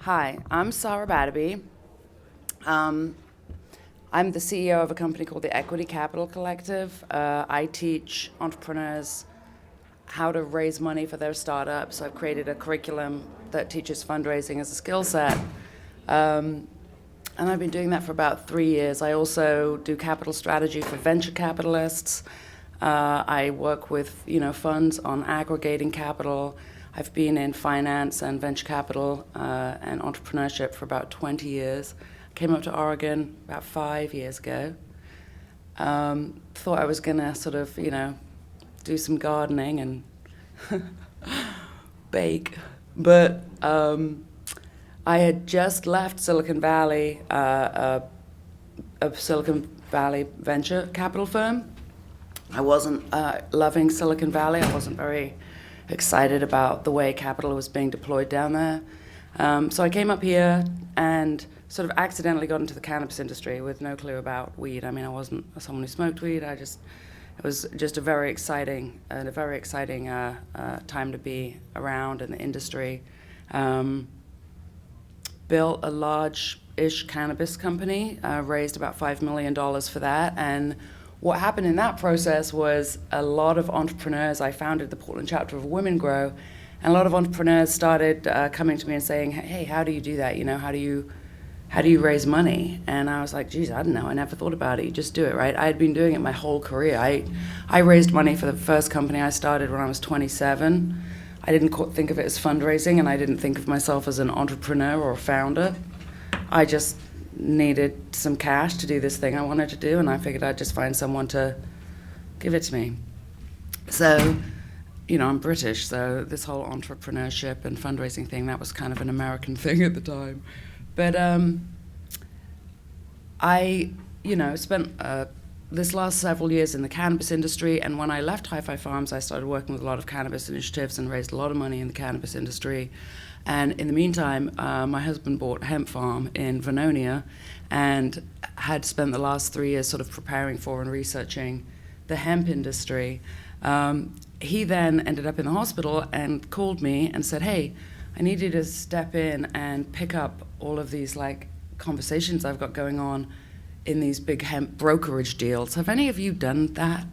Hi, I'm Sara Batterby. Um, I'm the CEO of a company called the Equity Capital Collective. I teach entrepreneurs how to raise money for their startups. I've created a curriculum that teaches fundraising as a skill set. And I've been doing that for about 3 years. I also do capital strategy for venture capitalists. I work with funds on aggregating capital. I've been in finance and venture capital and entrepreneurship for about 20 years. I came up to Oregon about 5 years ago. Thought I was going to sort of, do some gardening and bake. But I had just left Silicon Valley, a Silicon Valley venture capital firm. I wasn't loving Silicon Valley. I wasn't very excited about the way capital was being deployed down there. So I came up here and sort of accidentally got into the cannabis industry with no clue about weed. I mean, I wasn't someone who smoked weed. It was just a very exciting time to be around in the industry. Built a large-ish cannabis company, raised about $5 million for that, and what happened in that process was a lot of entrepreneurs. I founded the Portland chapter of Women Grow, and a lot of entrepreneurs started coming to me and saying, "Hey, how do you do that? How do you raise money?" And I was like, "Geez, I don't know. I never thought about it. You just do it, right?" I had been doing it my whole career. I raised money for the first company I started when I was 27. I didn't think of it as fundraising, and I didn't think of myself as an entrepreneur or a founder. I just needed some cash to do this thing I wanted to do, and I figured I'd just find someone to give it to me. So, I'm British, so this whole entrepreneurship and fundraising thing, that was kind of an American thing at the time. But I, spent this last several years in the cannabis industry, and when I left Hi-Fi Farms, I started working with a lot of cannabis initiatives and raised a lot of money in the cannabis industry. And in the meantime, my husband bought a hemp farm in Vernonia and had spent the last 3 years sort of preparing for and researching the hemp industry. He then ended up in the hospital and called me and said, "Hey, I need you to step in and pick up all of these conversations I've got going on in these big hemp brokerage deals. Have any of you done that?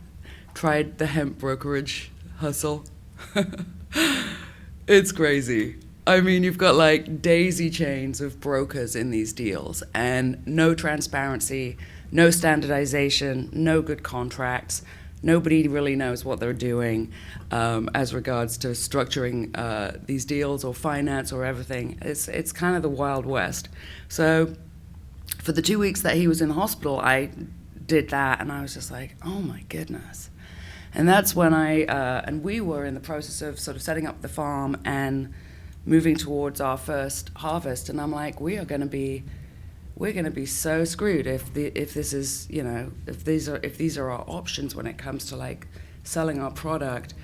Tried the hemp brokerage hustle?" It's crazy. I mean, you've got daisy chains of brokers in these deals and no transparency, no standardization, no good contracts. Nobody really knows what they're doing as regards to structuring these deals or finance or everything. It's kind of the Wild West. So for the 2 weeks that he was in the hospital, I did that, and I was just like, oh my goodness. And that's when and we were in the process of sort of setting up the farm and moving towards our first harvest, and I'm like, we're going to be so screwed if these are our options when it comes to selling our product.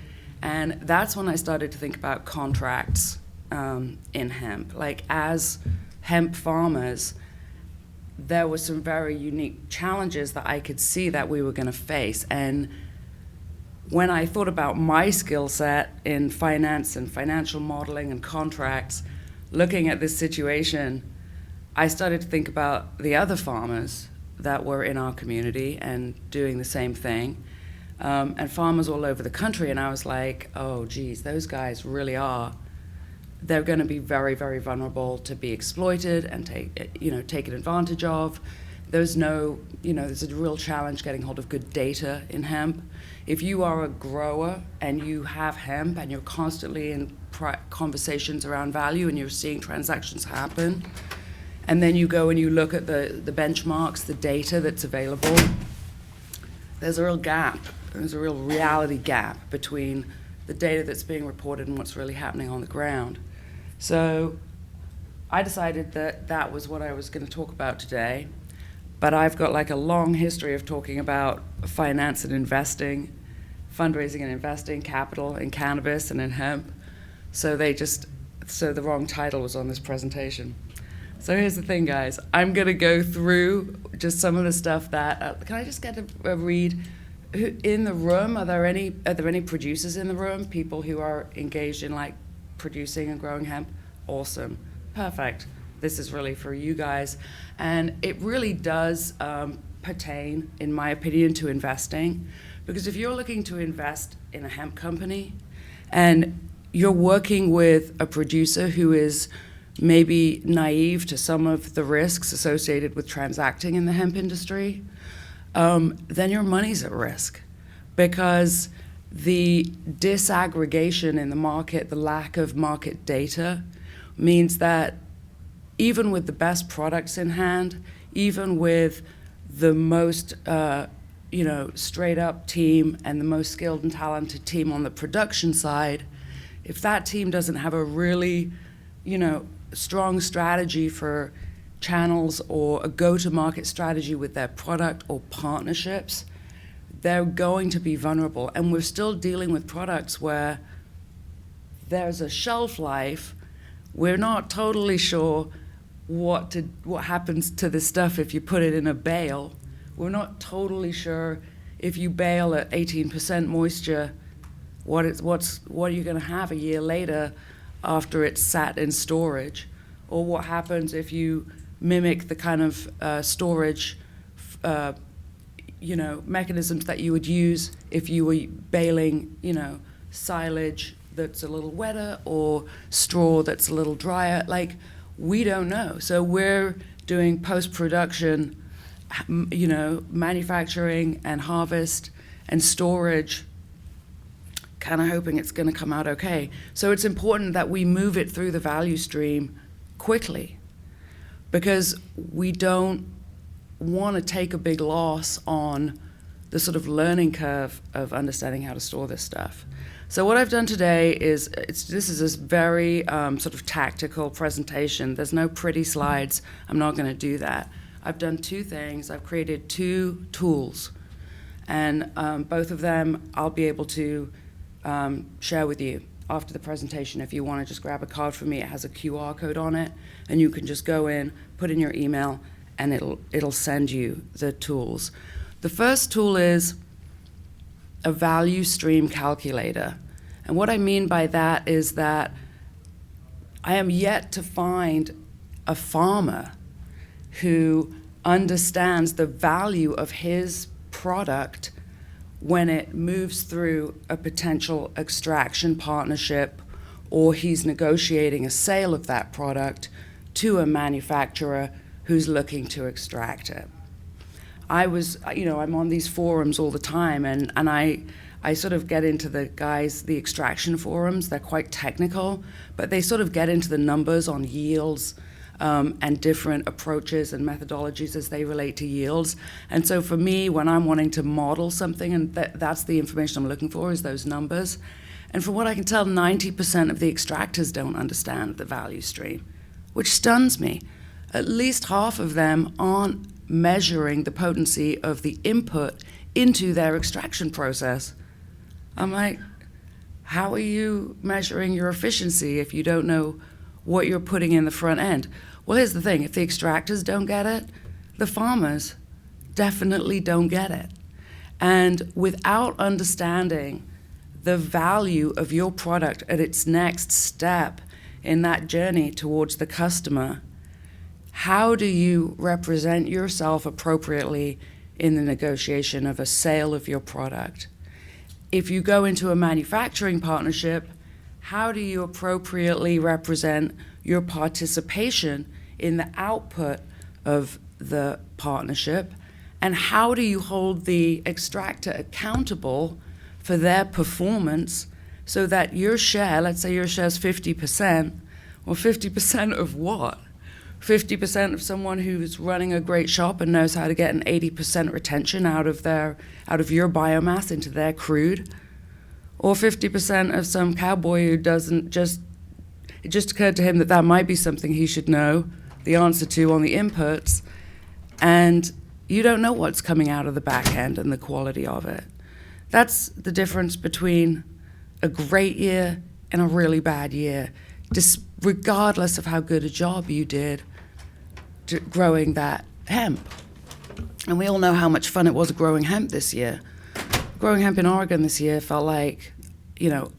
And that's when I started to think about contracts in hemp. As hemp farmers, there were some very unique challenges that I could see that we were going to face. And when I thought about my skill set in finance and financial modeling and contracts, looking at this situation, I started to think about the other farmers that were in our community and doing the same thing, and farmers all over the country. And I was like, oh, geez, those guys really are. They're going to be very, very vulnerable to be exploited and taken advantage of. There's a real challenge getting hold of good data in hemp. If you are a grower and you have hemp and you're constantly in conversations around value and you're seeing transactions happen, and then you go and you look at the benchmarks, the data that's available, there's a real gap. There's a real reality gap between the data that's being reported and what's really happening on the ground. So I decided that was what I was going to talk about today. But I've got a long history of talking about finance and investing, fundraising and investing, capital in cannabis and in hemp. So the wrong title was on this presentation. So here's the thing, guys. I'm going to go through just some of the stuff that, can I just get a read? In the room, are there any producers in the room, people who are engaged in producing and growing hemp? Awesome. perfect. This is really for you guys. And it really does pertain, in my opinion, to investing. Because if you're looking to invest in a hemp company and you're working with a producer who is maybe naive to some of the risks associated with transacting in the hemp industry, then your money's at risk. Because the disaggregation in the market, the lack of market data, means that even with the best products in hand, even with the most straight up team and the most skilled and talented team on the production side, if that team doesn't have a really strong strategy for channels or a go-to-market strategy with their product or partnerships, they're going to be vulnerable. And we're still dealing with products where there's a shelf life. We're not totally sure what happens to this stuff if you put it in a bale. We're not totally sure if you bale at 18% moisture, what are you going to have a year later after it's sat in storage, or what happens if you mimic the kind of storage mechanisms that you would use if you were baling, silage that's a little wetter or straw that's a little drier. Like, we don't know. So we're doing post-production, manufacturing and harvest and storage, kind of hoping it's going to come out okay. So it's important that we move it through the value stream quickly, because we don't want to take a big loss on the sort of learning curve of understanding how to store this stuff. So what I've done today is, this is a very sort of tactical presentation. There's no pretty slides. I'm not going to do that. I've done two things. I've created two tools, and both of them I'll be able to share with you after the presentation. If you want to just grab a card from me, it has a QR code on it, and you can just go in, put in your email, and it'll send you the tools. The first tool is a value stream calculator. And what I mean by that is that I am yet to find a farmer who understands the value of his product when it moves through a potential extraction partnership, or he's negotiating a sale of that product to a manufacturer who's looking to extract it. I'm on these forums all the time, and I sort of get into the extraction forums. They're quite technical, but they sort of get into the numbers on yields and different approaches and methodologies as they relate to yields. And so for me, when I'm wanting to model something, and that's the information I'm looking for, is those numbers. And from what I can tell, 90% of the extractors don't understand the value stream, which stuns me. At least half of them aren't measuring the potency of the input into their extraction process. I'm like, how are you measuring your efficiency if you don't know what you're putting in the front end? Well, here's the thing. If the extractors don't get it, the farmers definitely don't get it. And without understanding the value of your product at its next step in that journey towards the customer, how do you represent yourself appropriately in the negotiation of a sale of your product? If you go into a manufacturing partnership, how do you appropriately represent your participation in the output of the partnership? And how do you hold the extractor accountable for their performance so that your share, let's say your share is 50%, well, 50% of what? 50% of someone who's running a great shop and knows how to get an 80% retention out of your biomass into their crude, or 50% of some cowboy who doesn't it just occurred to him that might be something he should know the answer to on the inputs, and you don't know what's coming out of the back end and the quality of it. That's the difference between a great year and a really bad year, regardless of how good a job you did growing that hemp. And we all know how much fun it was growing hemp this year. Growing hemp in Oregon this year felt like,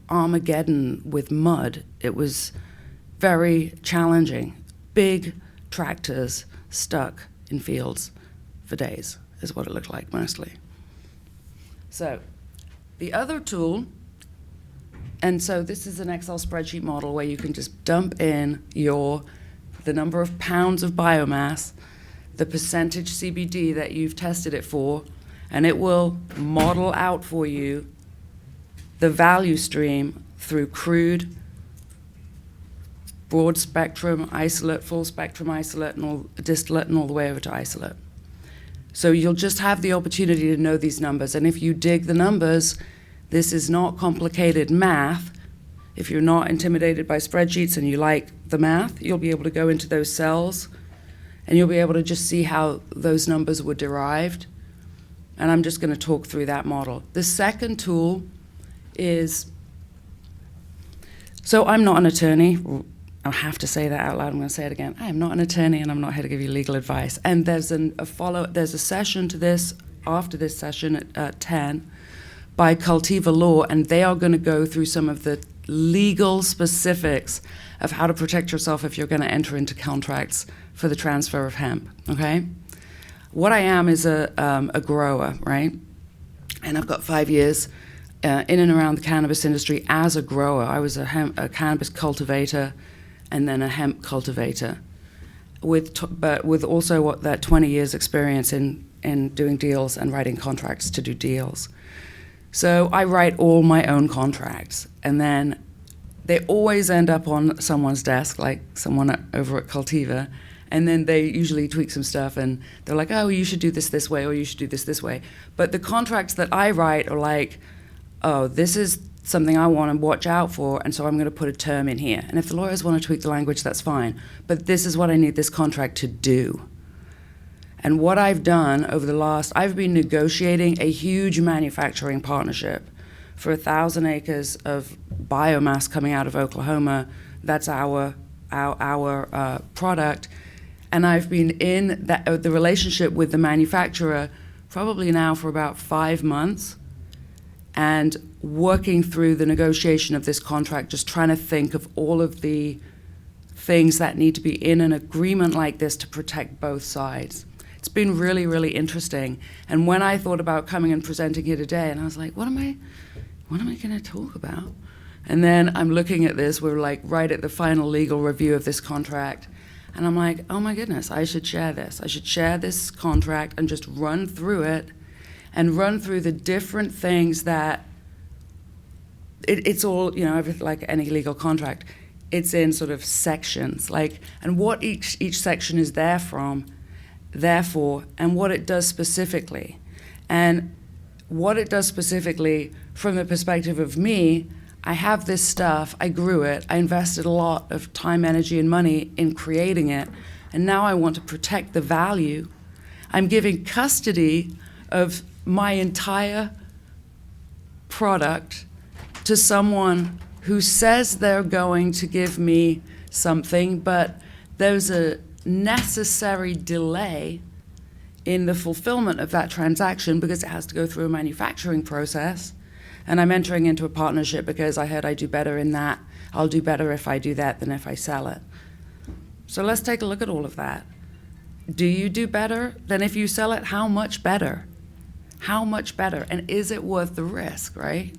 Armageddon with mud. It was very challenging. big tractors stuck in fields for days, is what it looked like mostly. So the other tool, and so this is an Excel spreadsheet model where you can just dump in the number of pounds of biomass, the percentage CBD that you've tested it for, and it will model out for you the value stream through crude, broad spectrum isolate, full spectrum isolate, and all distillate, and all the way over to isolate. So you'll just have the opportunity to know these numbers. And if you dig the numbers, this is not complicated math. If you're not intimidated by spreadsheets and you like the math, you'll be able to go into those cells and you'll be able to just see how those numbers were derived. And I'm just going to talk through that model. The second tool is, so I'm not an attorney. I have to say that out loud. I'm going to say it again. I am not an attorney, and I'm not here to give you legal advice. And there's a session to this after this session at 10 by Cultiva Law, and they are going to go through some of the legal specifics of how to protect yourself if you're going to enter into contracts for the transfer of hemp. Okay, what I am is a grower, right? And I've got 5 years in and around the cannabis industry as a grower. I was a cannabis cultivator and then a hemp cultivator, but with also that 20 years experience in doing deals and writing contracts to do deals. So I write all my own contracts, and then they always end up on someone's desk, like someone over at Cultiva, and then they usually tweak some stuff, and they're like, oh, you should do this way, or you should do this way. But the contracts that I write are like, oh, this is something I want to watch out for, and so I'm going to put a term in here. And if the lawyers want to tweak the language, that's fine. But this is what I need this contract to do. And what I've done I've been negotiating a huge manufacturing partnership for 1,000 acres of biomass coming out of Oklahoma. That's our product. And I've been in the relationship with the manufacturer probably now for about 5 months, and working through the negotiation of this contract, just trying to think of all of the things that need to be in an agreement like this to protect both sides. It's been really, really interesting. And when I thought about coming and presenting here today, and I was like, what am I going to talk about? And then I'm looking at this, we're like right at the final legal review of this contract, and I'm like, oh my goodness, I should share this. I should share this contract and just run through it and run through the different things that it's all, like any legal contract, it's in sort of sections, like, and what each section is therefore, and what it does specifically. And what it does specifically from the perspective of me, I have this stuff, I grew it, I invested a lot of time, energy, and money in creating it, and now I want to protect the value. I'm giving custody of my entire product to someone who says they're going to give me something, but there's a necessary delay in the fulfillment of that transaction because it has to go through a manufacturing process. And I'm entering into a partnership because I heard I do better in that. I'll do better if I do that than if I sell it. So let's take a look at all of that. Do you do better than if you sell it? How much better? How much better? And is it worth the risk, right?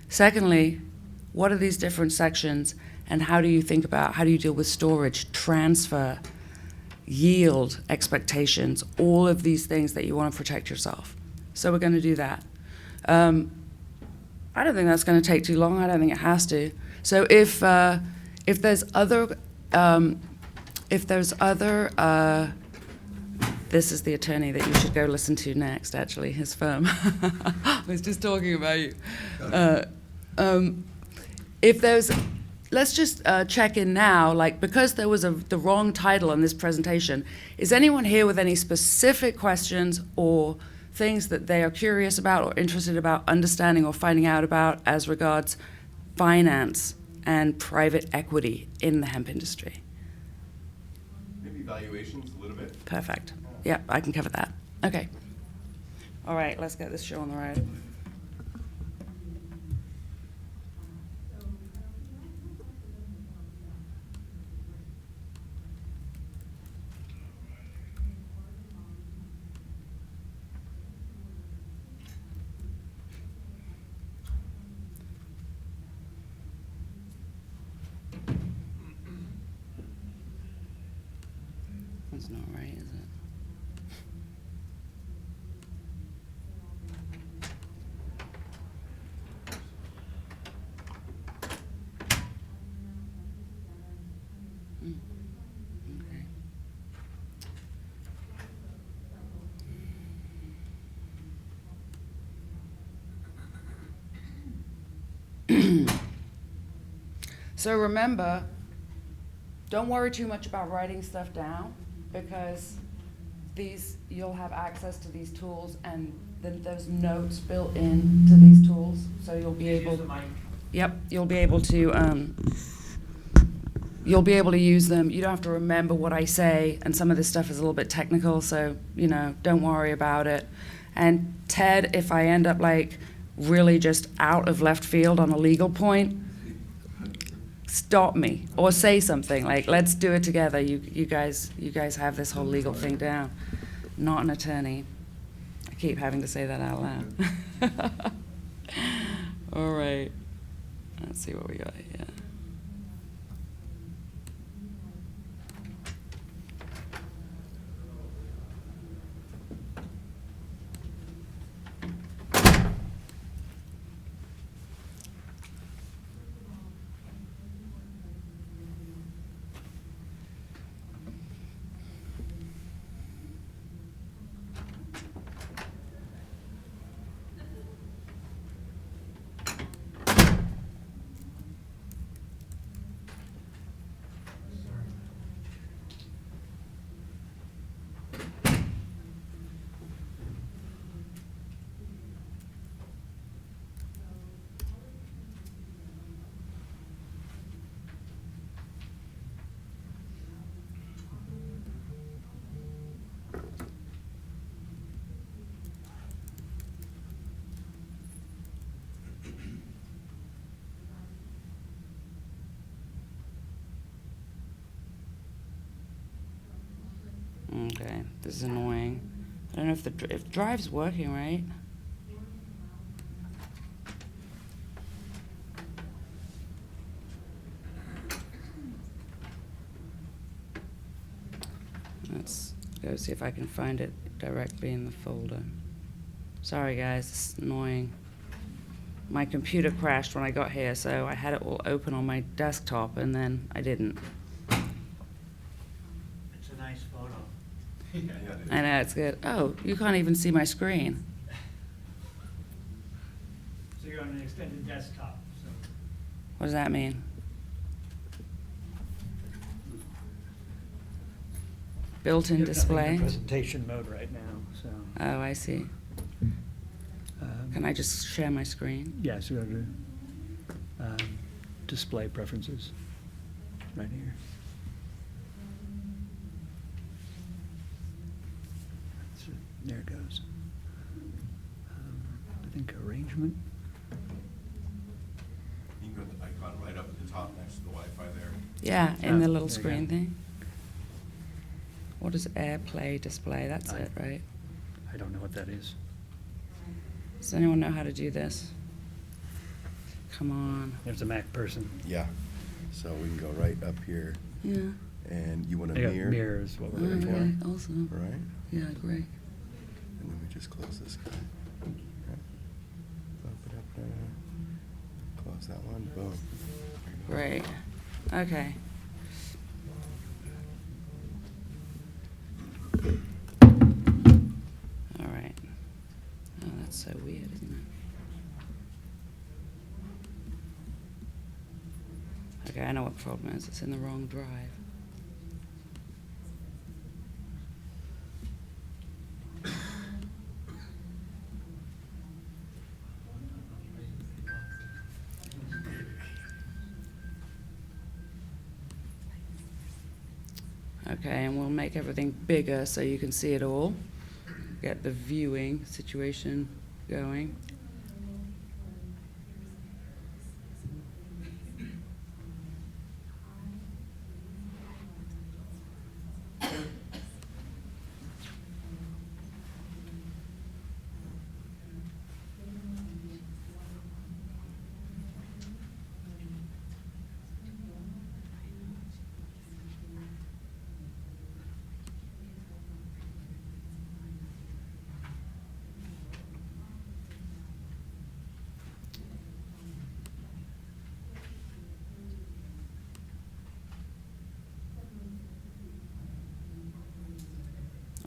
Secondly, what are these different sections, and how do you deal with storage, transfer, yield expectations, all of these things that you want to protect yourself? So we're going to do that. I don't think that's going to take too long. I don't think it has to. So if there's other, this is the attorney that you should go listen to next, actually, his firm. I was just talking about you. Let's just check in now, like, because there was the wrong title on this presentation, is anyone here with any specific questions or things that they are curious about or interested about understanding or finding out about as regards finance and private equity in the hemp industry? Maybe valuations a little bit. Perfect. Yeah, I can cover that. Okay. All right, let's get this show on the road. That's not right, is it? Okay. So remember, don't worry too much about writing stuff down, because you'll have access to these tools, and then there's notes built into these tools, so you'll be able. Yep, you'll be able to. You'll be able to use them. You don't have to remember what I say, and some of this stuff is a little bit technical, so don't worry about it. And Ted, if I end up like really just out of left field on a legal point, stop me or say something like, let's do it together. You guys have this whole legal thing down. Not an attorney. I keep having to say that out loud. All right. Let's see what we got here. Okay, this is annoying. I don't know if Drive's working, right? Let's go see if I can find it directly in the folder. Sorry guys, it's annoying. My computer crashed when I got here, so I had it all open on my desktop, and then I didn't. It's a nice photo. I know, it's good. Oh, you can't even see my screen. So you're on an extended desktop, so. What does that mean? Built-in You have nothing in display? presentation mode right now, so. Oh, I see. Can I just share my screen? Yeah, so go to display preferences, right here. So there it goes. I think arrangement. You can go to the icon right up at the top next to the Wi-Fi there. Yeah, in the little there you screen go. thing. What is AirPlay display? That's it, right? I don't know what that is. Does anyone know how to do this? Come on. There's a Mac person. Yeah, so we can go right up here, Yeah. and you want a They got mirror? mirror is what we're looking for. Okay, awesome. Right, Yeah, great. and then we just close this guy. Okay. Open up there. Close that one, boom. Great. Okay. All right. Oh, that's so weird, isn't it? Okay, I know what the problem is. It's in the wrong drive. Okay, and we'll make everything bigger so you can see it all. Get the viewing situation going.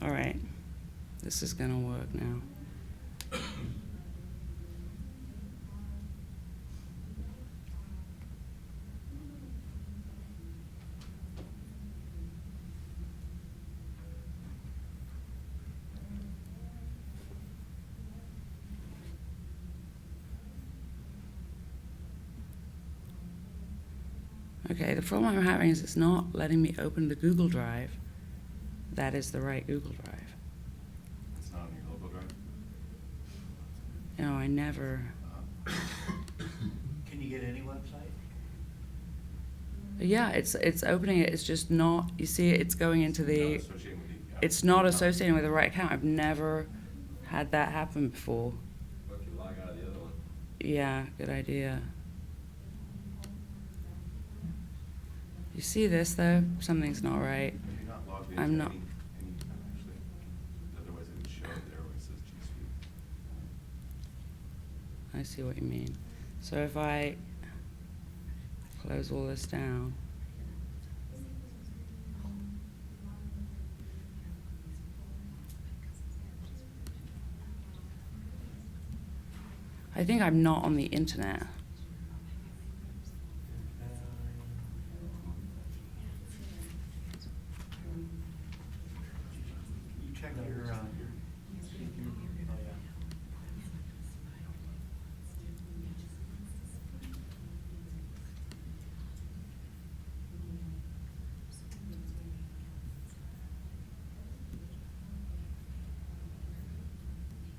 All right. This is gonna work now. Okay, the problem I'm having is it's not letting me open the Google Drive. That is the right Google Drive. It's not on your local drive? No, I never. Can you get any website? Yeah, it's opening it. It's just not. You see, it's going into Not the. associated with the. It's not associating with the right account. I've never had that happen before. What if you log out of the other one? Yeah, good idea. You see this though? Something's not right. If you're not logged into I'm not. any actually, otherwise it would show there where it says G Suite. I see what you mean. So if I close all this down. I think I'm not on the internet. You check your, oh, yeah.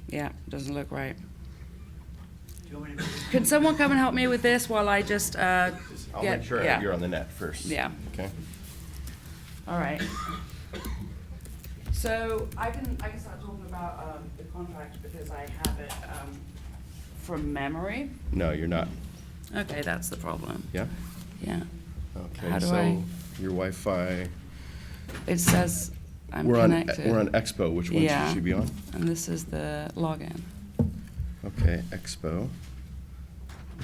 Yeah, doesn't look right. Do you want me to? Can someone come and help me with this while I just I'll get, make sure yeah. you're on the net first. Yeah. Okay. All right. So I can start talking about the contract because I have it from memory. No, you're not. Okay, that's the problem. Yeah? Yeah. Okay, How do so I- your Wi-Fi, It says I'm we're connected. on Expo. Which one Yeah. should she be on? And this is the login. Okay, Expo.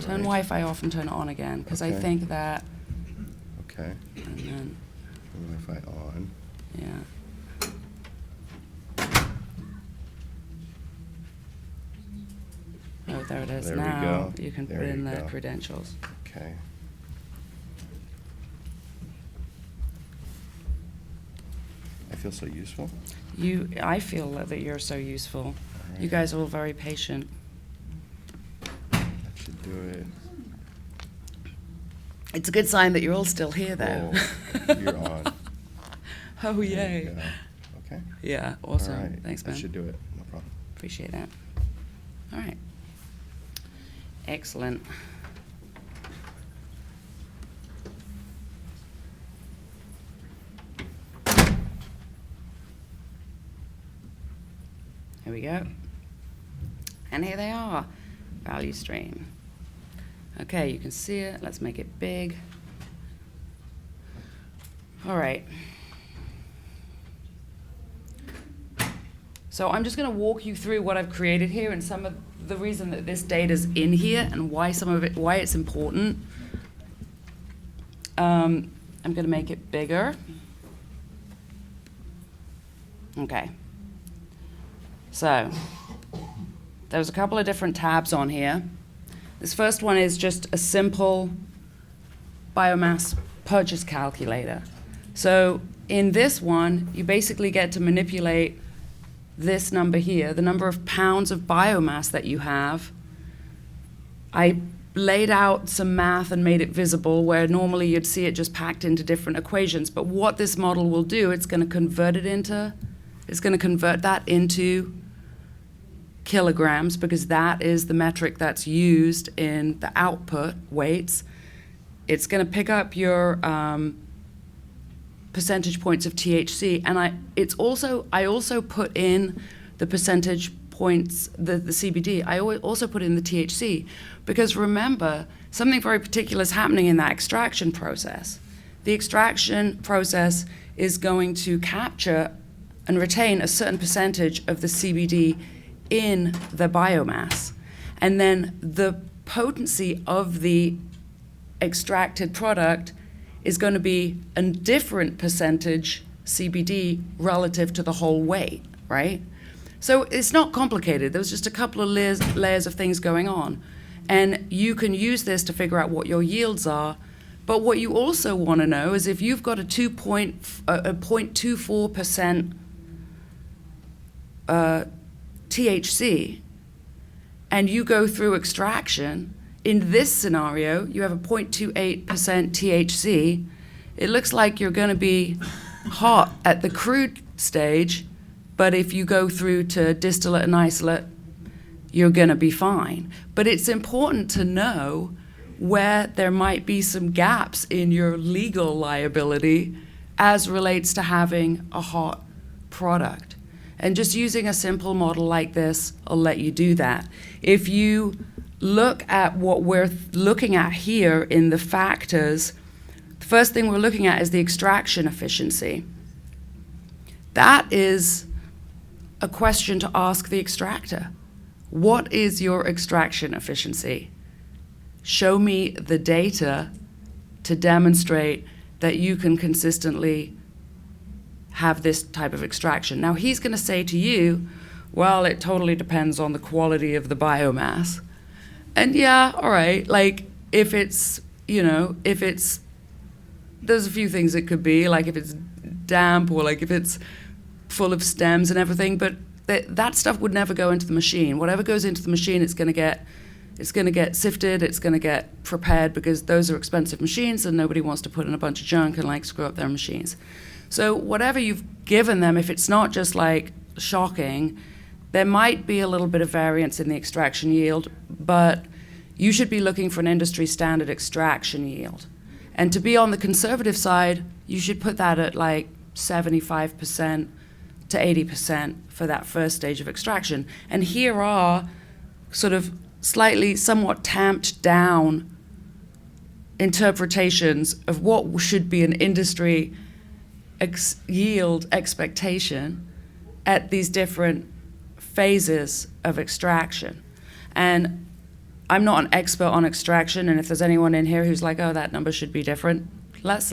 Turn Right. Wi-Fi off and turn it on again because I Okay. think that. Okay, And then Wi-Fi on. yeah. Oh, there it is. There we Now go. you can There put in you the go. credentials. Okay. I feel so useful. I feel that you're so useful. You right. guys are all very patient. That should do it. It's a good sign that you're all still here, though. Oh, you're on. Oh, There you yay. go. Okay. Yeah, awesome. All right. Thanks, man. That should do it. No problem. Appreciate that. All right. Excellent. Here we go. And here they are, value stream. Okay, you can see it. Let's make it big. All right. So I'm just going to walk you through what I've created here and some of the reason that this data's in here and why why it's important. I'm going to make it bigger. Okay. So there's a couple of different tabs on here. This first one is just a simple biomass purchase calculator. So in this one, you basically get to manipulate this number here, the number of pounds of biomass that you have. I laid out some math and made it visible where normally you'd see it just packed into different equations. But what this model will do, it's going to convert that into kilograms because that is the metric that's used in the output weights. It's going to pick up your percentage points of THC, and I also put in the percentage points, the CBD. I also put in the THC because remember, something very particular is happening in that extraction process. The extraction process is going to capture and retain a certain percentage of the CBD in the biomass, and then the potency of the extracted product is going to be a different percentage CBD relative to the whole weight, right? So it's not complicated. There's just a couple of layers of things going on. And you can use this to figure out what your yields are. But what you also want to know is if you've got a 0.24% THC and you go through extraction, in this scenario, you have a 0.28% THC. It looks like you're going to be hot at the crude stage, but if you go through to distillate and isolate, you're going to be fine. But it's important to know where there might be some gaps in your legal liability as relates to having a hot product. And just using a simple model like this will let you do that. If you look at what we're looking at here in the factors, the first thing we're looking at is the extraction efficiency. That is a question to ask the extractor. What is your extraction efficiency? Show me the data to demonstrate that you can consistently have this type of extraction. Now, he's going to say to you, well, it totally depends on the quality of the biomass. And yeah, all right, like if it's, there's a few things it could be, like if it's damp or like if it's full of stems and everything, but that stuff would never go into the machine. Whatever goes into the machine, it's going to get sifted, it's going to get prepared, because those are expensive machines and nobody wants to put in a bunch of junk and like screw up their machines. So whatever you've given them, if it's not just like shocking, there might be a little bit of variance in the extraction yield, but you should be looking for an industry standard extraction yield. And to be on the conservative side, you should put that at like 75% to 80% for that first stage of extraction. And here are sort of somewhat tamped down interpretations of what should be an industry yield expectation at these different phases of extraction. And I'm not an expert on extraction, and if there's anyone in here who's like, oh, that number should be different, let's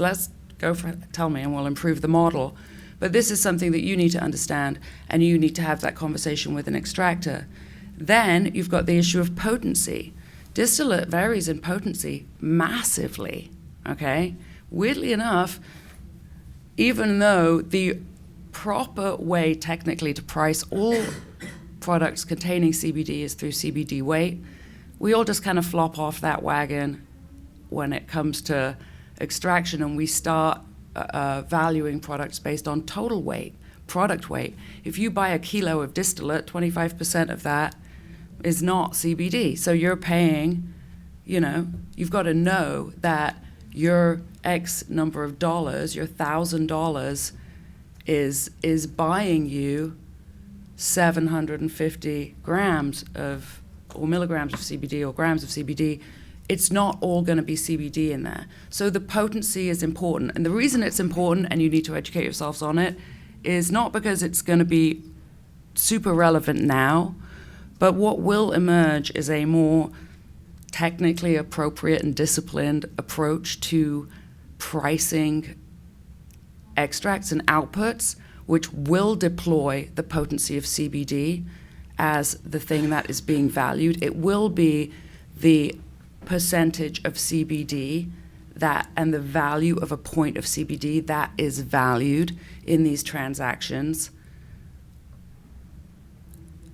go for it, tell me, and we'll improve the model. But this is something that you need to understand, and you need to have that conversation with an extractor. Then you've got the issue of potency. Distillate varies in potency massively, okay? Weirdly enough, even though the proper way technically to price all products containing CBD is through CBD weight, we all just kind of flop off that wagon when it comes to extraction, and we start valuing products based on total weight, product weight. If you buy a kilo of distillate, 25% of that is not CBD. So you're paying, you've got to know that your X number of dollars, your $1,000 is buying you 750 grams or milligrams of CBD or grams of CBD. It's not all going to be CBD in there. So the potency is important. And the reason it's important, and you need to educate yourselves on it, is not because it's going to be super relevant now, but what will emerge is a more technically appropriate and disciplined approach to pricing extracts and outputs, which will deploy the potency of CBD as the thing that is being valued. It will be the percentage of CBD that and the value of a point of CBD that is valued in these transactions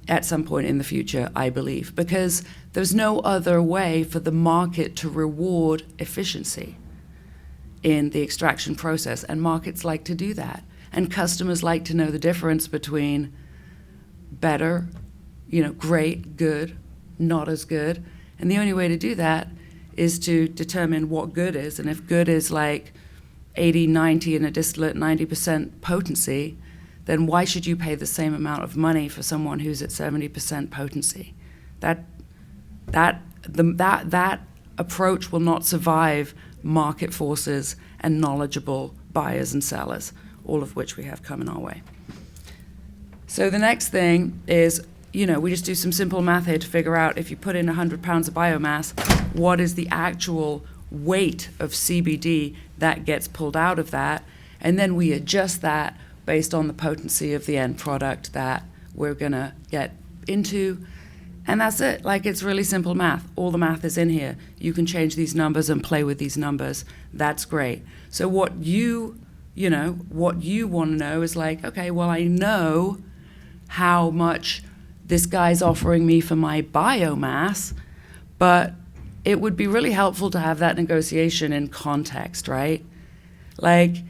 at some point in the future, I believe, because there's no other way for the market to reward efficiency in the extraction process, and markets like to do that, and customers like to know the difference between better, great, good, not as good, and the only way to do that is to determine what good is, and if good is like 80, 90 in a distillate, 90% potency, then why should you pay the same amount of money for someone who's at 70% potency? That approach will not survive market forces and knowledgeable buyers and sellers, all of which we have coming our way. So the next thing is, we just do some simple math here to figure out if you put in 100 pounds of biomass, what is the actual weight of CBD that gets pulled out of that? And then we adjust that based on the potency of the end product that we're going to get into. And that's it. Like, it's really simple math. All the math is in here. You can change these numbers and play with these numbers. That's great. So what you want to know is like, okay, well, I know how much this guy's offering me for my biomass, but it would be really helpful to have that negotiation in context, right? Like,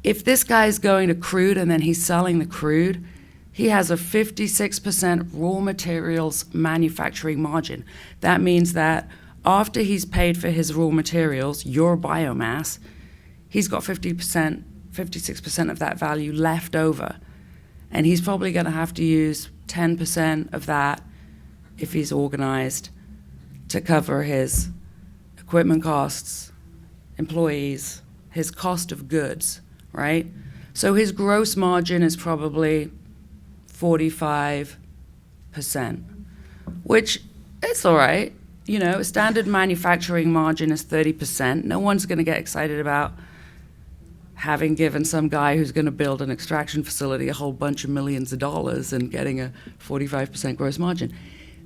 if this guy's going to crude and then he's selling the crude, he has a 56% raw materials manufacturing margin. That means that after he's paid for his raw materials, your biomass, he's got 50%, 56% of that value left over. And he's probably going to have to use 10% of that, if he's organized, to cover his equipment costs, employees, his cost of goods, right? So his gross margin is probably 45%, which it's all right. A standard manufacturing margin is 30%. No one's going to get excited about having given some guy who's going to build an extraction facility a whole bunch of millions of dollars and getting a 45% gross margin.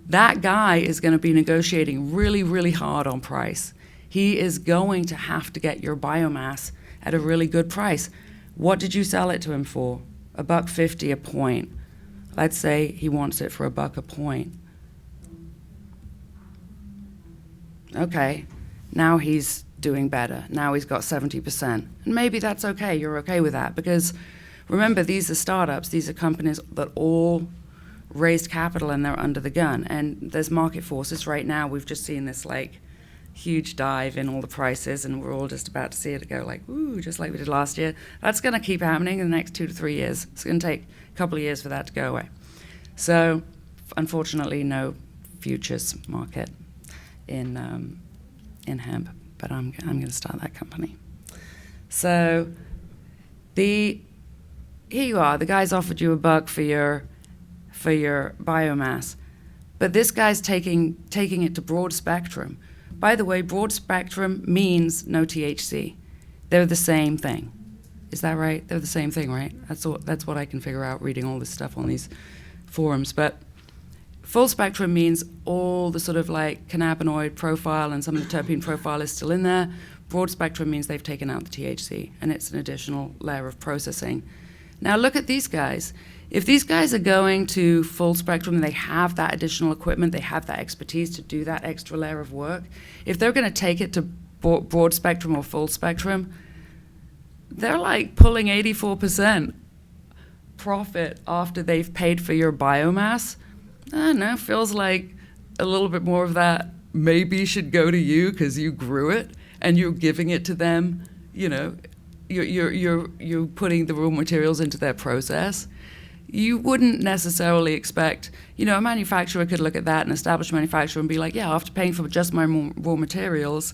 That guy is going to be negotiating really, really hard on price. He is going to have to get your biomass at a really good price. What did you sell it to him for? $1.50 a point. Let's say he wants it for $1 a point. Okay, now he's doing better. Now he's got 70%. And maybe that's okay. You're okay with that, because remember, these are startups. These are companies that all raised capital and they're under the gun. And there's market forces right now. We've just seen this like huge dive in all the prices, and we're all just about to see it go like, ooh, just like we did last year. That's going to keep happening in the next 2 to 3 years. It's going to take a couple of years for that to go away. So unfortunately, no futures market in hemp, but I'm going to start that company. So here you are. The guy's offered you $1 for your biomass, but this guy's taking it to broad spectrum. By the way, broad spectrum means no THC. They're the same thing. Is that right? They're the same thing, right? That's what I can figure out reading all this stuff on these forums. But full spectrum means all the sort of like cannabinoid profile and some of the terpene profile is still in there. Broad spectrum means they've taken out the THC, and it's an additional layer of processing. Now look at these guys. If these guys are going to full spectrum, they have that additional equipment, they have that expertise to do that extra layer of work. If they're going to take it to broad spectrum or full spectrum, they're like pulling 84% profit after they've paid for your biomass. I don't know, feels like a little bit more of that maybe should go to you because you grew it and you're giving it to them. You're putting the raw materials into their process. You wouldn't necessarily expect, a manufacturer could look at that, an established manufacturer, and be like, yeah, after paying for just my raw materials.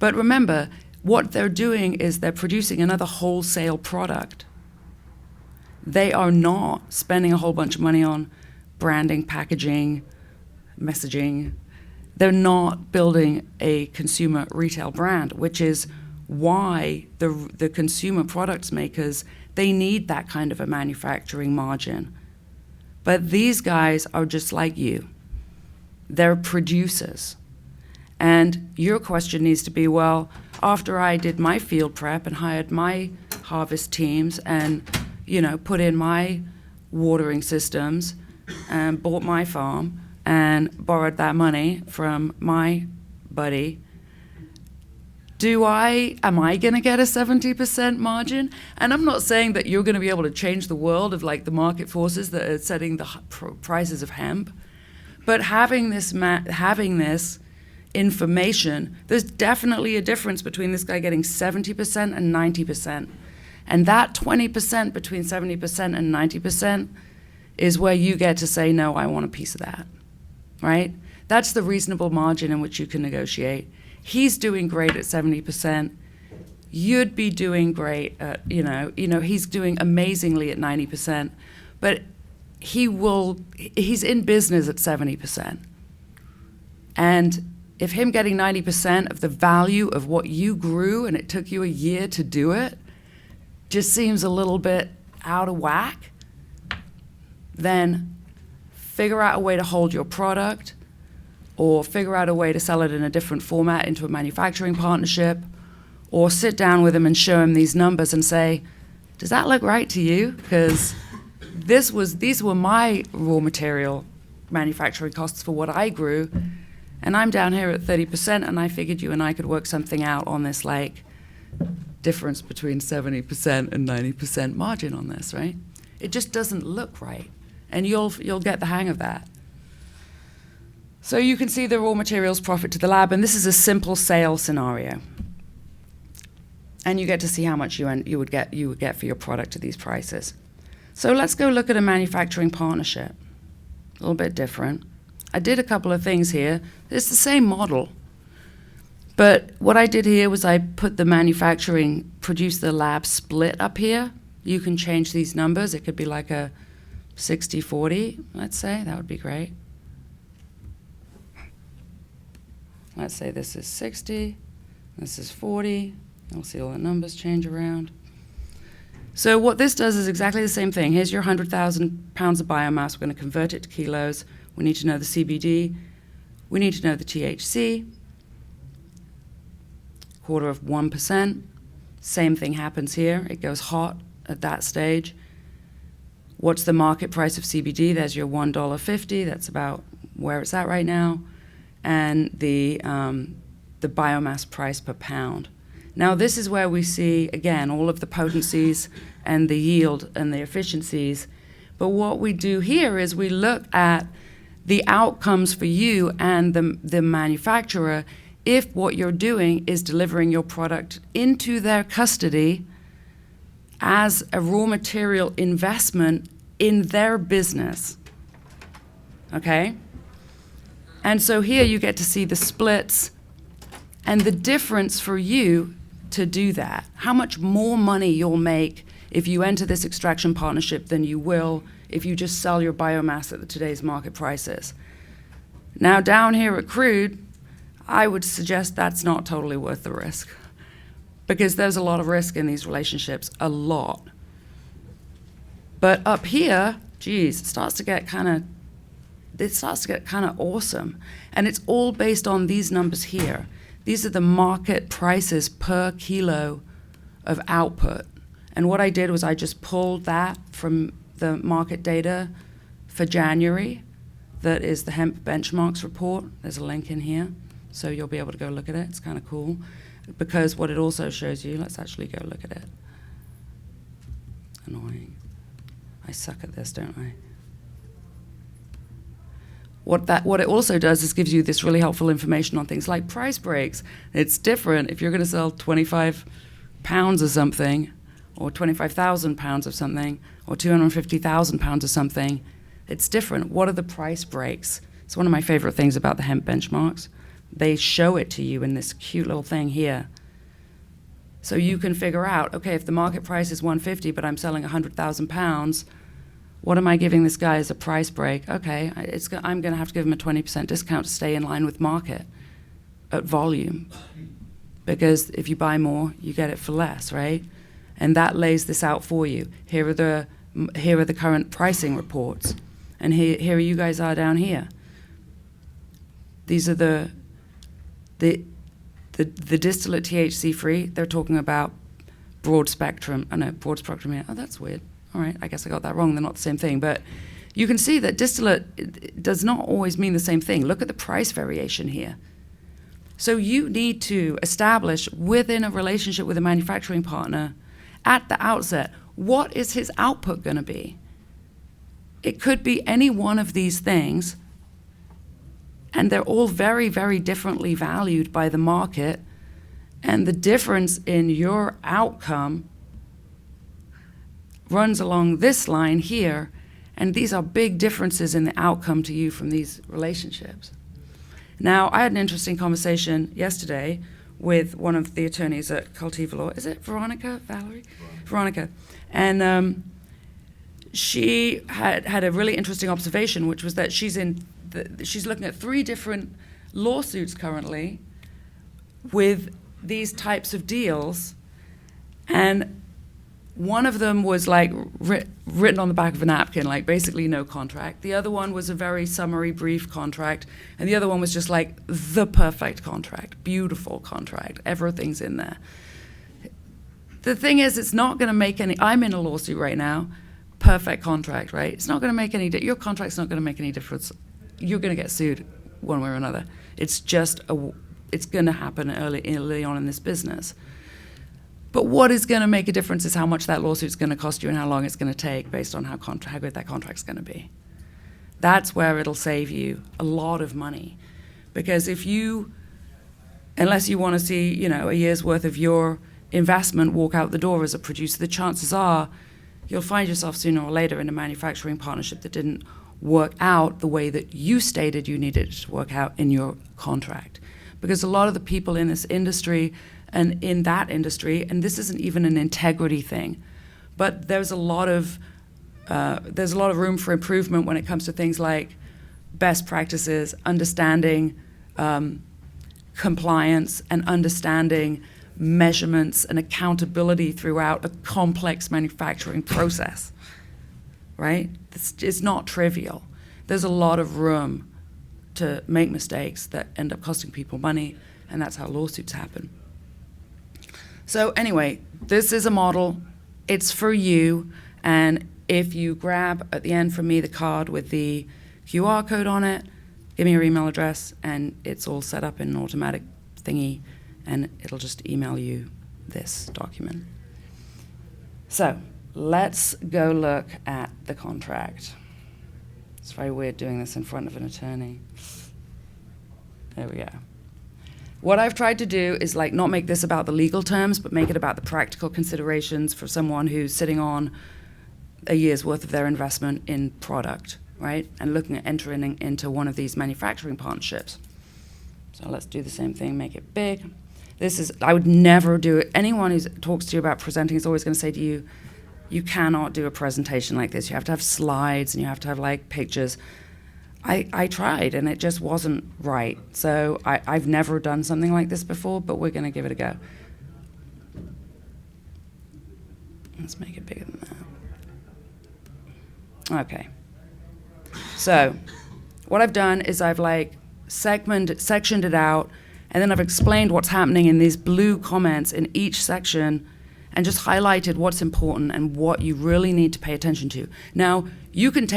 But remember, what they're doing is they're producing another wholesale product. They are not spending a whole bunch of money on branding, packaging, messaging. They're not building a consumer retail brand, which is why the consumer products makers, they need that kind of a manufacturing margin. But these guys are just like you. They're producers. And your question needs to be, well, after I did my field prep and hired my harvest teams and, put in my watering systems and bought my farm and borrowed that money from my buddy, am I going to get a 70% margin? And I'm not saying that you're going to be able to change the world of like the market forces that are setting the prices of hemp, but having this information, there's definitely a difference between this guy getting 70% and 90%. And that 20% between 70% and 90% is where you get to say, no, I want a piece of that, right? That's the reasonable margin in which you can negotiate. He's doing great at 70%. You'd be doing great at, he's doing amazingly at 90%, but he's in business at 70%. And if him getting 90% of the value of what you grew and it took you a year to do it, just seems a little bit out of whack, then figure out a way to hold your product, or figure out a way to sell it in a different format into a manufacturing partnership, or sit down with them and show them these numbers and say, does that look right to you? Because these were my raw material manufacturing costs for what I grew, and I'm down here at 30%, and I figured you and I could work something out on this like difference between 70% and 90% margin on this, right? It just doesn't look right, and you'll get the hang of that. So you can see the raw materials profit to the lab, and this is a simple sale scenario. And you get to see how much you would get for your product at these prices. So let's go look at a manufacturing partnership. A little bit different. I did a couple of things here. It's the same model. But what I did here was I put the manufacturing, produce the lab split up here. You can change these numbers. It could be like a 60-40, let's say. That would be great. Let's say this is 60, this is 40. You'll see all the numbers change around. So what this does is exactly the same thing. Here's your 100,000 pounds of biomass. We're going to convert it to kilos. We need to know the CBD. We need to know the THC. 1/4%. Same thing happens here. It goes hot at that stage. What's the market price of CBD? There's your $1.50. That's about where it's at right now. And the biomass price per pound. Now this is where we see, again, all of the potencies and the yield and the efficiencies. But what we do here is we look at the outcomes for you and the manufacturer if what you're doing is delivering your product into their custody as a raw material investment in their business. Okay? And so here you get to see the splits and the difference for you to do that. How much more money you'll make if you enter this extraction partnership than you will if you just sell your biomass at today's market prices. Now down here at crude, I would suggest that's not totally worth the risk, because there's a lot of risk in these relationships, a lot. But up here, geez, it starts to get kind of awesome. And it's all based on these numbers here. These are the market prices per kilo of output. And what I did was I just pulled that from the market data for January. That is the Hemp benchmarks report. There's a link in here, so you'll be able to go look at it. It's kind of cool, because what it also shows you, let's actually go look at it. Annoying. I suck at this, don't I? What it also does is gives you this really helpful information on things like price breaks. It's different if you're going to sell 25 pounds of something, or 25,000 pounds of something, or 250,000 pounds of something. It's different. What are the price breaks? It's one of my favorite things about the Hemp benchmarks. They show it to you in this cute little thing here. So you can figure out, okay, if the market price is 150, but I'm selling 100,000 pounds, what am I giving this guy as a price break? Okay, I'm going to have to give him a 20% discount to stay in line with market at volume. Because if you buy more, you get it for less, right? And that lays this out for you. Here are the current pricing reports. And here you guys are down here. These are the distillate THC free. They're talking about broad spectrum. Broad spectrum here. Oh, that's weird. All right, I guess I got that wrong. They're not the same thing. But you can see that distillate does not always mean the same thing. Look at the price variation here. So you need to establish within a relationship with a manufacturing partner at the outset, what is his output going to be? It could be any one of these things, and they're all very, very differently valued by the market, and the difference in your outcome runs along this line here, and these are big differences in the outcome to you from these relationships. Now, I had an interesting conversation yesterday with one of the attorneys at Cultiva Law. Is it Veronica? Valerie? Veronica. And she had a really interesting observation, which was that she's looking at 3 different lawsuits currently with these types of deals, and One of them was like written on the back of a napkin, like basically no contract. The other one was a very summary, brief contract. And the other one was just like the perfect contract, beautiful contract. Everything's in there. The thing is, it's not going to make any, I'm in a lawsuit right now, perfect contract, right? It's not going to make any, your contract's not going to make any difference. You're going to get sued one way or another. It's just, it's going to happen early on in this business. But what is going to make a difference is how much that lawsuit's going to cost you and how long it's going to take based on how good that contract's going to be. That's where it'll save you a lot of money. Because if you, unless you want to see, you know, a year's worth of your investment walk out the door as a producer, the chances are you'll find yourself sooner or later in a manufacturing partnership that didn't work out the way that you stated you needed it to work out in your contract. Because a lot of the people in this industry and in that industry, and this isn't even an integrity thing, but there's a lot of room for improvement when it comes to things like best practices, understanding compliance, and understanding measurements and accountability throughout a complex manufacturing process, right? It's not trivial. There's a lot of room to make mistakes that end up costing people money, and that's how lawsuits happen. So anyway, this is a model. It's for you, and if you grab at the end from me the card with the QR code on it, give me your email address, and it's all set up in an automatic thingy, and it'll just email you this document. So let's go look at the contract. It's very weird doing this in front of an attorney. There we go. What I've tried to do is like not make this about the legal terms, but make it about the practical considerations for someone who's sitting on a year's worth of their investment in product, right? And looking at entering into one of these manufacturing partnerships. So let's do the same thing, make it big. This is, I would never do it. Anyone who talks to you about presenting is always going to say to you, you cannot do a presentation like this. You have to have slides and you have to have like pictures. I tried and it just wasn't right. So I've never done something like this before, but we're going to give it a go. Let's make it bigger than that. Okay. So what I've done is I've like sectioned it out, and then I've explained what's happening in these blue comments in each section and just highlighted what's important and what you really need to pay attention to. Now, you could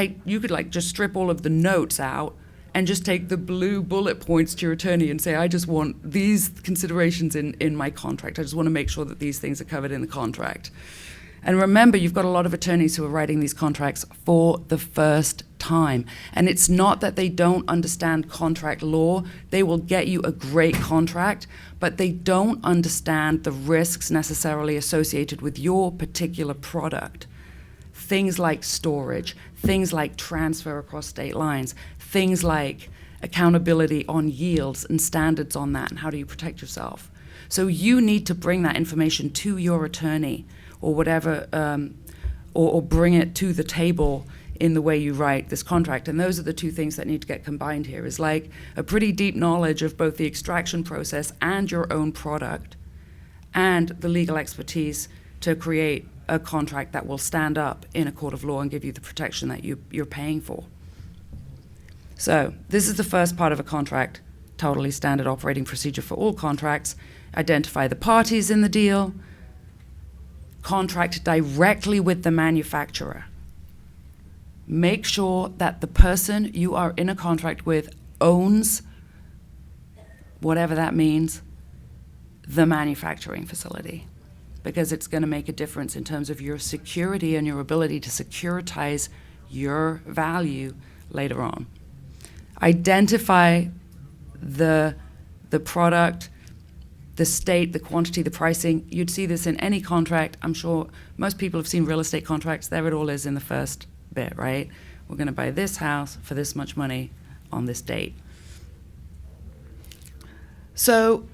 like just strip all of the notes out and just take the blue bullet points to your attorney and say, I just want these considerations in my contract. I just want to make sure that these things are covered in the contract. And remember, you've got a lot of attorneys who are writing these contracts for the first time. And it's not that they don't understand contract law. They will get you a great contract, but they don't understand the risks necessarily associated with your particular product. Things like storage, things like transfer across state lines, things like accountability on yields and standards on that, and how do you protect yourself. So you need to bring that information to your attorney or whatever, or bring it to the table in the way you write this contract. And those are the two things that need to get combined here, is like a pretty deep knowledge of both the extraction process and your own product, and the legal expertise to create a contract that will stand up in a court of law and give you the protection that you're paying for. So this is the first part of a contract, totally standard operating procedure for all contracts. Identify the parties in the deal, contract directly with the manufacturer. Make sure that the person you are in a contract with owns, whatever that means, the manufacturing facility, because it's going to make a difference in terms of your security and your ability to securitize your value later on. Identify the product, the state, the quantity, the pricing. You'd see this in any contract. I'm sure most people have seen real estate contracts. There it all is in the first bit, right? We're going to buy this house for this much money on this date. So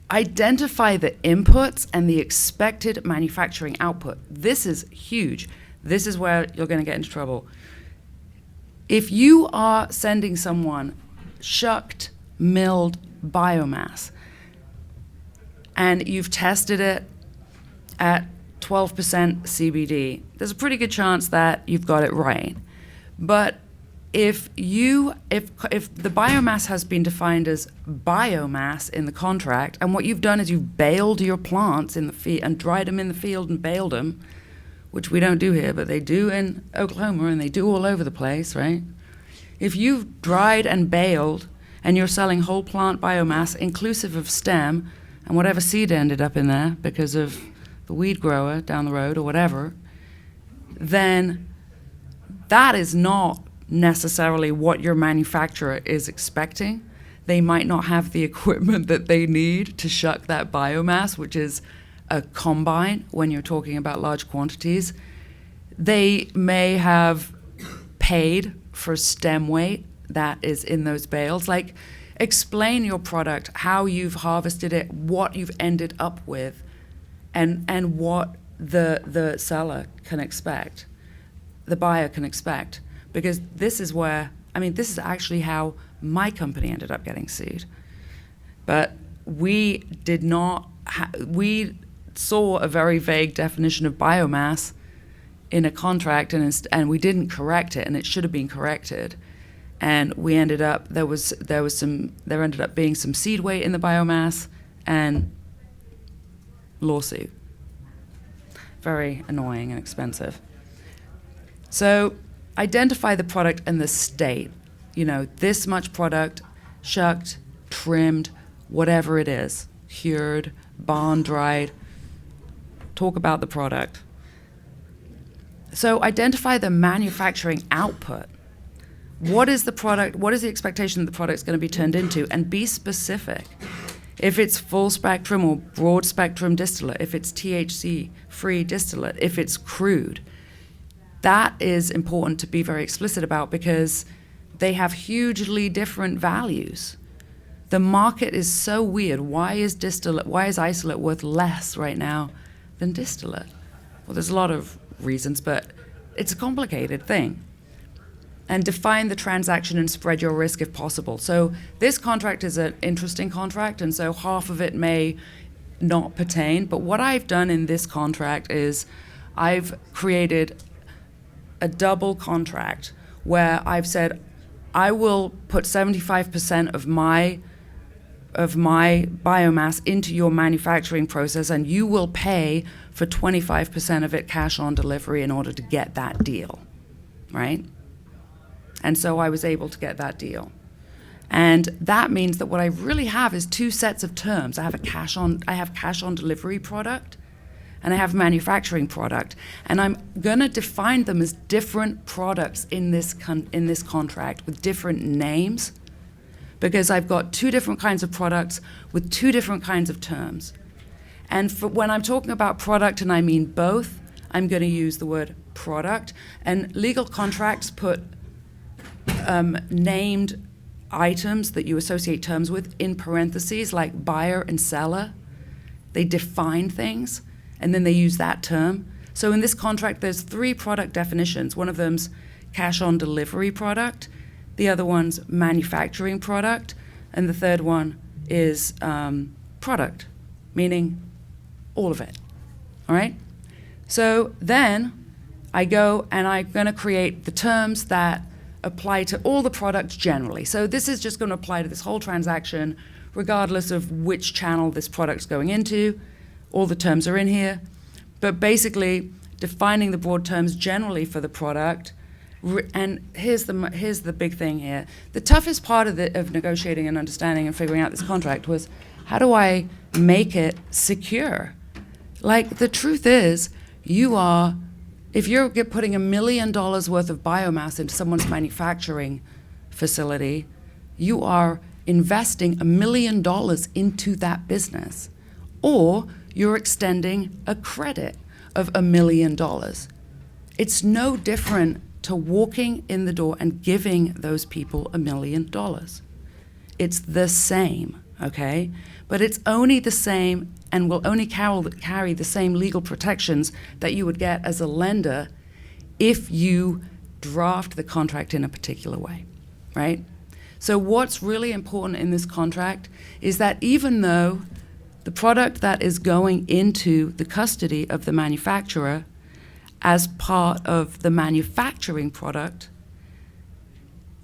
identify the inputs and the expected manufacturing output. This is huge. This is where you're going to get into trouble. If you are sending someone shucked, milled biomass, and you've tested it at 12% CBD, there's a pretty good chance that you've got it right. But if the biomass has been defined as biomass in the contract, and what you've done is you've baled your plants in the field and dried them in the field and baled them, which we don't do here, but they do in Oklahoma and they do all over the place, right? If you've dried and baled and you're selling whole plant biomass inclusive of stem and whatever seed ended up in there because of the weed grower down the road or whatever, then that is not necessarily what your manufacturer is expecting. They might not have the equipment that they need to shuck that biomass, which is a combine when you're talking about large quantities. They may have paid for stem weight that is in those bales. Like, explain your product, how you've harvested it, what you've ended up with, and what the seller can expect, the buyer can expect. Because this is where, this is actually how my company ended up getting sued. But we did not, we saw a very vague definition of biomass in a contract, and we didn't correct it, and it should have been corrected. And we ended up, there ended up being some seed weight in the biomass and lawsuit. Very annoying and expensive. So identify the product and the state. This much product, shucked, trimmed, whatever it is, cured, barn dried. Talk about the product. So identify the manufacturing output. What is the product? What is the expectation that the product's going to be turned into? And be specific. If it's full spectrum or broad spectrum distillate, if it's THC-free distillate, if it's crude, that is important to be very explicit about because they have hugely different values. The market is so weird. Why is isolate worth less right now than distillate? Well, there's a lot of reasons, but it's a complicated thing. And define the transaction and spread your risk if possible. So this contract is an interesting contract, and so half of it may not pertain. But what I've done in this contract is I've created a double contract where I've said I will put 75% of my biomass into your manufacturing process, and you will pay for 25% of it cash on delivery in order to get that deal, right? And so I was able to get that deal. And that means that what I really have is two sets of terms. I have cash on delivery product, and I have manufacturing product. And I'm gonna define them as different products in this contract with different names, because I've got two different kinds of products with two different kinds of terms. And when I'm talking about product, and I mean both, I'm gonna use the word product. And legal contracts put named items that you associate terms with in parentheses, like buyer and seller. They define things, and then they use that term. So in this contract, there's 3 product definitions. One of them's cash on delivery product, the other one's manufacturing product, and the third one is product, meaning all of it, all right? So then I go and I'm gonna create the terms that apply to all the products generally. So this is just going to apply to this whole transaction, regardless of which channel this product's going into. All the terms are in here. But basically, defining the broad terms generally for the product. And here's the big thing here. The toughest part of negotiating and understanding and figuring out this contract was, how do I make it secure? Like, the truth is, if you're putting $1 million worth of biomass into someone's manufacturing facility, you are investing $1 million into that business. Or you're extending a credit of $1 million. It's no different to walking in the door and giving those people $1 million. It's the same, okay? But it's only the same and will only carry the same legal protections that you would get as a lender if you draft the contract in a particular way, right? So what's really important in this contract is that even though the product that is going into the custody of the manufacturer as part of the manufacturing product,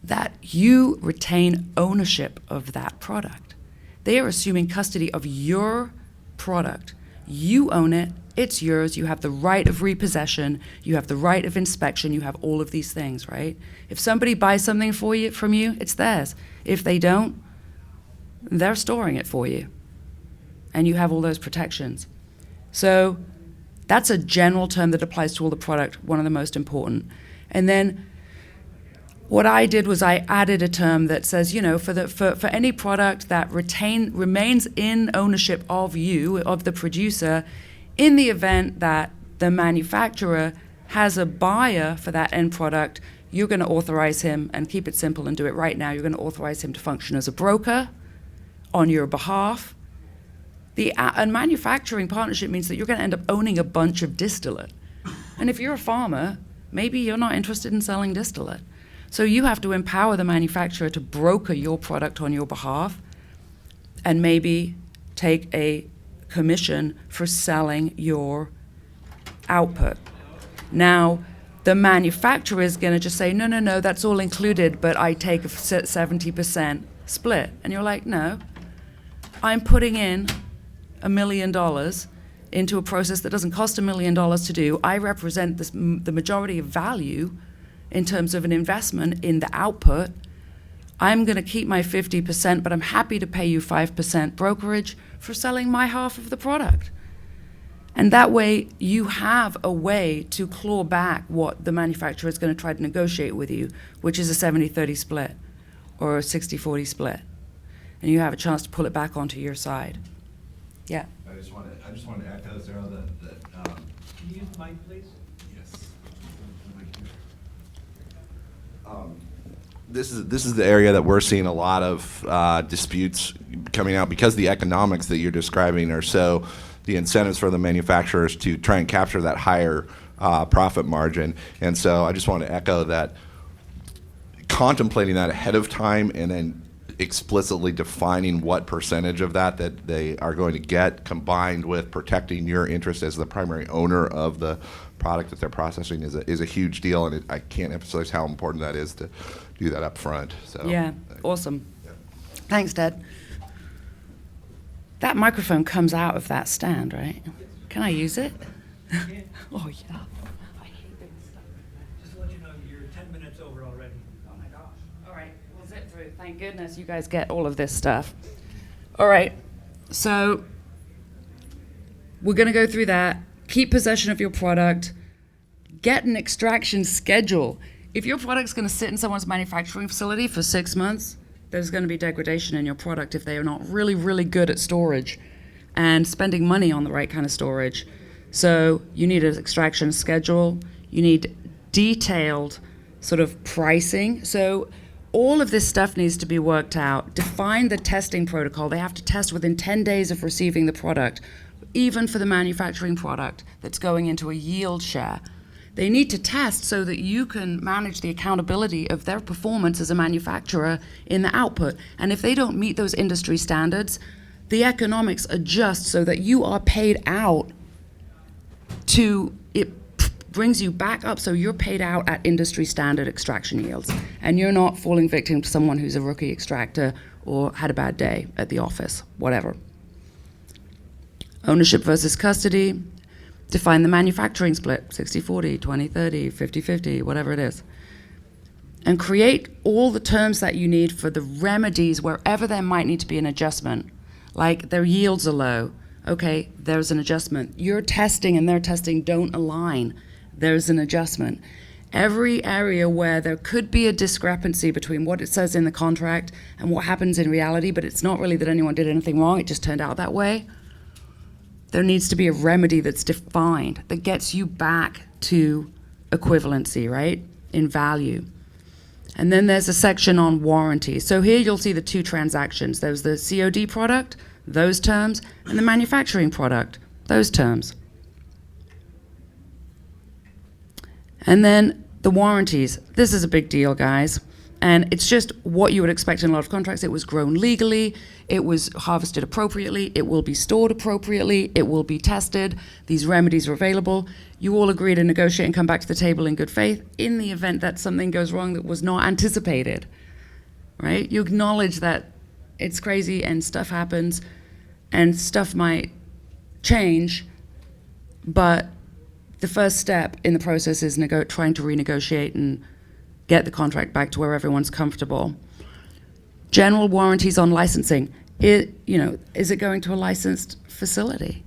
that you retain ownership of that product. They are assuming custody of your product. You own it, it's yours, you have the right of repossession, you have the right of inspection, you have all of these things, right? If somebody buys something from you, it's theirs. If they don't, they're storing it for you. And you have all those protections. So that's a general term that applies to all the product, one of the most important. And then what I did was I added a term that says, for any product that remains in ownership of you, of the producer, in the event that the manufacturer has a buyer for that end product, you're going to authorize him, and keep it simple and do it right now, you're going to authorize him to function as a broker on your behalf. A manufacturing partnership means that you're going to end up owning a bunch of distillate. And if you're a farmer, maybe you're not interested in selling distillate. So you have to empower the manufacturer to broker your product on your behalf and maybe take a commission for selling your output. Now, the manufacturer is going to just say, no, that's all included, but I take a 70% split. And you're like, no, I'm putting in $1 million into a process that doesn't cost $1 million to do. I represent the majority of value in terms of an investment in the output. I'm going to keep my 50%, but I'm happy to pay you 5% brokerage for selling my half of the product. And that way, you have a way to claw back what the manufacturer is going to try to negotiate with you, which is a 70-30 split or a 60-40 split. And you have a chance to pull it back onto your side. Yeah. I just wanted to echo, Sara, that Can you use the mic, please? yes. This is the area that we're seeing a lot of disputes coming out because the economics that you're describing are so, the incentives for the manufacturers to try and capture that higher profit margin. And so I just want to echo that, contemplating that ahead of time and then explicitly defining what percentage of that they are going to get, combined with protecting your interest as the primary owner of the product that they're processing, is a huge deal, and I can't emphasize how important that is to do that up front. So Yeah, awesome. Yeah. Thanks, Dad. That microphone comes out of that stand, right? Can I use it? Oh, yeah. Just to let you know, you're 10 minutes over already. Oh my gosh. All right, we'll zip through. Thank goodness you guys get all of this stuff. All right, so we're going to go through that. Keep possession of your product. Get an extraction schedule. If your product's going to sit in someone's manufacturing facility for 6 months, there's going to be degradation in your product if they are not really, really good at storage and spending money on the right kind of storage. So you need an extraction schedule. You need detailed sort of pricing. So all of this stuff needs to be worked out. Define the testing protocol. They have to test within 10 days of receiving the product, even for the manufacturing product that's going into a yield share. They need to test so that you can manage the accountability of their performance as a manufacturer in the output. And if they don't meet those industry standards, the economics adjust so that you are paid out it brings you back up, so you're paid out at industry standard extraction yields. And you're not falling victim to someone who's a rookie extractor or had a bad day at the office, whatever. Ownership versus custody. Define the manufacturing split, 60-40, 20-30, 50-50, whatever it is. And create all the terms that you need for the remedies wherever there might need to be an adjustment. Like their yields are low. Okay, there's an adjustment. Your testing and their testing don't align. There's an adjustment. Every area where there could be a discrepancy between what it says in the contract and what happens in reality, but it's not really that anyone did anything wrong, it just turned out that way, there needs to be a remedy that's defined that gets you back to equivalency, right, in value. And then there's a section on warranty. So here you'll see the two transactions. There's the COD product, those terms, and the manufacturing product, those terms. And then the warranties. This is a big deal, guys. And it's just what you would expect in a lot of contracts. It was grown legally, it was harvested appropriately, it will be stored appropriately, it will be tested, these remedies are available. You all agree to negotiate and come back to the table in good faith in the event that something goes wrong that was not anticipated, right? You acknowledge that it's crazy and stuff happens and stuff might change, but the first step in the process is trying to renegotiate and get the contract back to where everyone's comfortable. General warranties on licensing. Is it going to a licensed facility?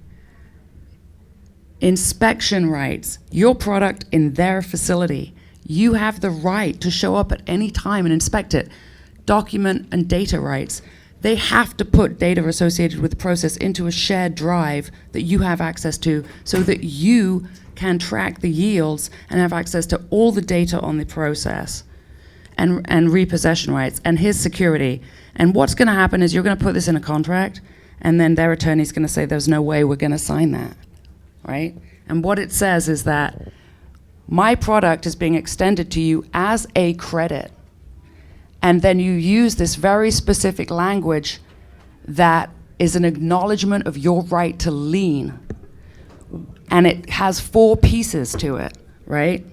Inspection rights. Your product in their facility. You have the right to show up at any time and inspect it. Document and data rights. They have to put data associated with the process into a shared drive that you have access to so that you can track the yields and have access to all the data on the process, and repossession rights. And here's security. And what's going to happen is you're going to put this in a contract, and then their attorney's going to say there's no way we're going to sign that, right? And what it says is that my product is being extended to you as a credit, and then you use this very specific language that is an acknowledgement of your right to lien. And it has 4 pieces to it, right?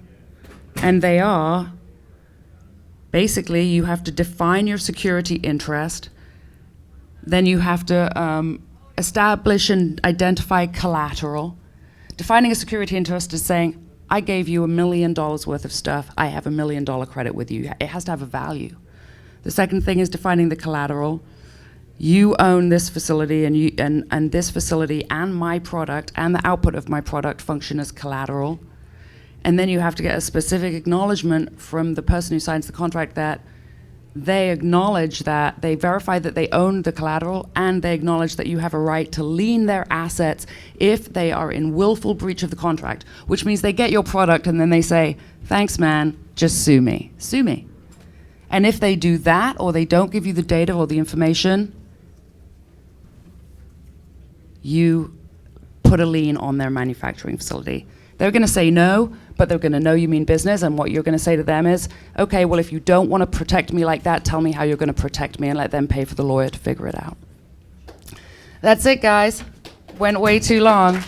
And they are, basically, you have to define your security interest. Then you have to establish and identify collateral. Defining a security interest is saying, I gave you $1 million worth of stuff. I have $1 million credit with you. It has to have a value. The second thing is defining the collateral. You own this facility, and this facility and my product and the output of my product function as collateral. And then you have to get a specific acknowledgement from the person who signs the contract that they acknowledge that they verify that they own the collateral, and they acknowledge that you have a right to lien their assets if they are in willful breach of the contract, which means they get your product and then they say, thanks, man, just sue me. Sue me. And if they do that, or they don't give you the data or the information, you put a lien on their manufacturing facility. They're going to say no, but they're going to know you mean business, and what you're going to say to them is, okay, well, if you don't want to protect me like that, tell me how you're going to protect me, and let them pay for the lawyer to figure it out. That's it, guys. Went way too long.